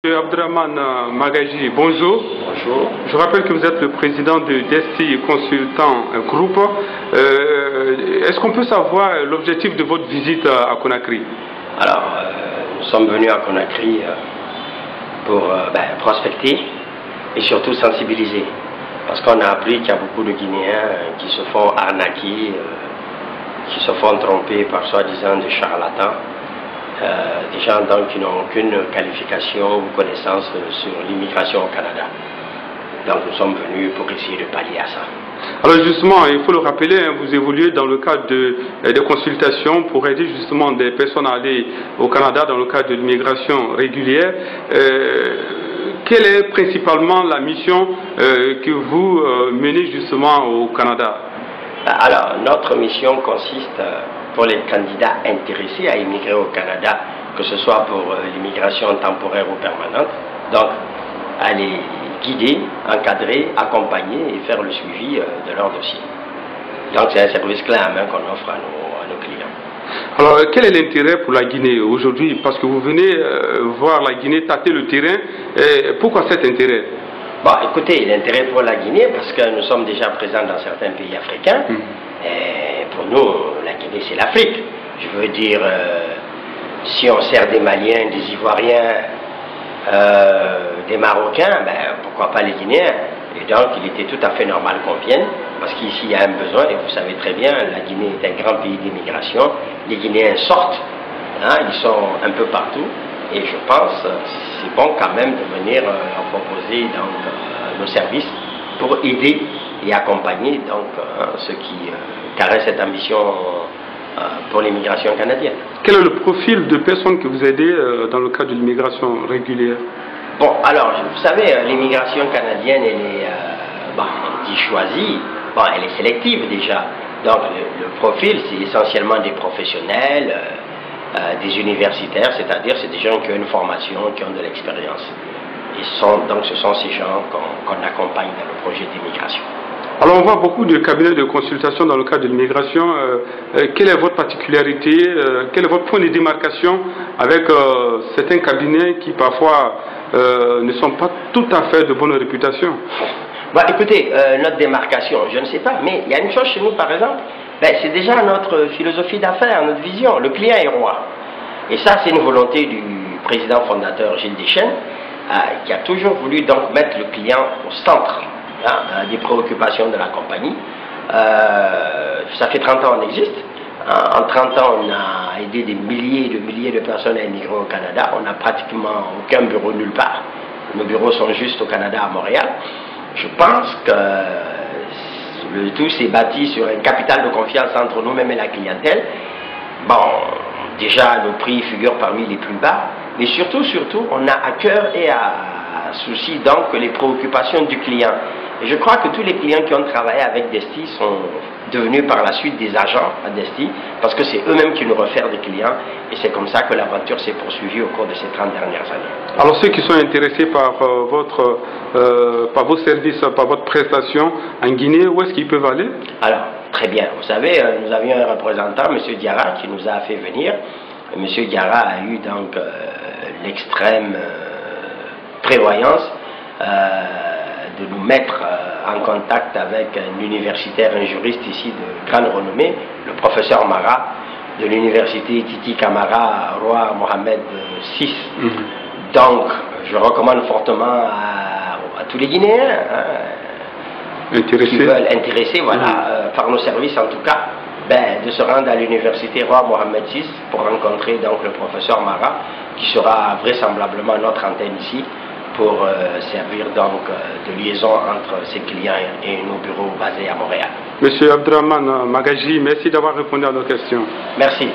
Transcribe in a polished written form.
Monsieur Abdraman Magaji, bonjour. Bonjour. Je rappelle que vous êtes le président de Desti Consultant Group. Est-ce qu'on peut savoir l'objectif de votre visite à Conakry? Alors, nous sommes venus à Conakry pour prospecter et surtout sensibiliser. Parce qu'on a appris qu'il y a beaucoup de Guinéens qui se font arnaquer, qui se font tromper par soi-disant des charlatans. Des gens donc qui n'ont aucune qualification ou connaissance sur l'immigration au Canada. Donc nous sommes venus pour essayer de pallier à ça. Alors justement, il faut le rappeler, vous évoluez dans le cadre de consultations pour aider justement des personnes à aller au Canada dans le cadre de l'immigration régulière. Quelle est principalement la mission que vous menez justement au Canada? Alors, notre mission consiste pour les candidats intéressés à immigrer au Canada, que ce soit pour l'immigration temporaire ou permanente, donc à les guider, encadrer, accompagner et faire le suivi de leur dossier. Donc c'est un service clé en main qu'on offre à nos clients. Alors quel est l'intérêt pour la Guinée aujourd'hui? Parce que vous venez voir la Guinée tâter le terrain, et pourquoi cet intérêt? Bon, écoutez, l'intérêt pour la Guinée, parce que nous sommes déjà présents dans certains pays africains, et pour nous, la Guinée, c'est l'Afrique. Je veux dire, si on sert des Maliens, des Ivoiriens, des Marocains, pourquoi pas les Guinéens? Et donc, il était tout à fait normal qu'on vienne, parce qu'ici, il y a un besoin, et vous savez très bien, la Guinée est un grand pays d'immigration. Les Guinéens sortent, hein, ils sont un peu partout. Et je pense que c'est bon quand même de venir leur proposer donc, nos services pour aider et accompagner donc, ceux qui caressent cette ambition pour l'immigration canadienne. Quel est le profil de personnes que vous aidez dans le cadre de l'immigration régulière? Bon, alors, vous savez, l'immigration canadienne, elle est choisie, elle est sélective déjà. Donc, le profil, c'est essentiellement des professionnels, des universitaires, c'est-à-dire c'est des gens qui ont une formation, qui ont de l'expérience. Donc ce sont ces gens qu'on accompagne dans le projet d'immigration. Alors on voit beaucoup de cabinets de consultation dans le cadre de l'immigration. Quelle est votre particularité, quel est votre point de démarcation avec certains cabinets qui parfois ne sont pas tout à fait de bonne réputation? Écoutez, notre démarcation, je ne sais pas, mais il y a une chose chez nous par exemple, c'est déjà notre philosophie d'affaires, notre vision. Le client est roi. Et ça, c'est une volonté du président fondateur Gilles Deschênes, qui a toujours voulu donc mettre le client au centre des préoccupations de la compagnie. Ça fait 30 ans qu'on existe. En 30 ans, on a aidé des milliers de personnes à immigrer au Canada. On n'a pratiquement aucun bureau nulle part. Nos bureaux sont juste au Canada, à Montréal. Je pense que le tout s'est bâti sur un capital de confiance entre nous-mêmes et la clientèle. Bon, déjà, nos prix figurent parmi les plus bas, mais surtout, on a à cœur et à souci donc les préoccupations du client. Et je crois que tous les clients qui ont travaillé avec Desti sont devenus par la suite des agents à Desti, parce que c'est eux-mêmes qui nous réfèrent des clients, et c'est comme ça que l'aventure s'est poursuivie au cours de ces 30 dernières années. Alors ceux qui sont intéressés par vos services, par votre prestation en Guinée, où est-ce qu'ils peuvent aller? Alors, très bien. Vous savez, nous avions un représentant, M. Diarra, qui nous a fait venir. M. Diarra a eu donc l'extrême prévoyance de nous mettre en contact avec un universitaire, un juriste ici de grande renommée, le professeur Mara, de l'université Titi Camara, roi Mohamed VI. Donc, je recommande fortement à tous les Guinéens qui veulent intéresser, par nos services en tout cas, de se rendre à l'université roi Mohamed VI pour rencontrer donc le professeur Mara, qui sera vraisemblablement notre antenne ici, pour servir donc de liaison entre ses clients et nos bureaux basés à Montréal. Monsieur Abdraman Magaji, merci d'avoir répondu à nos questions. Merci.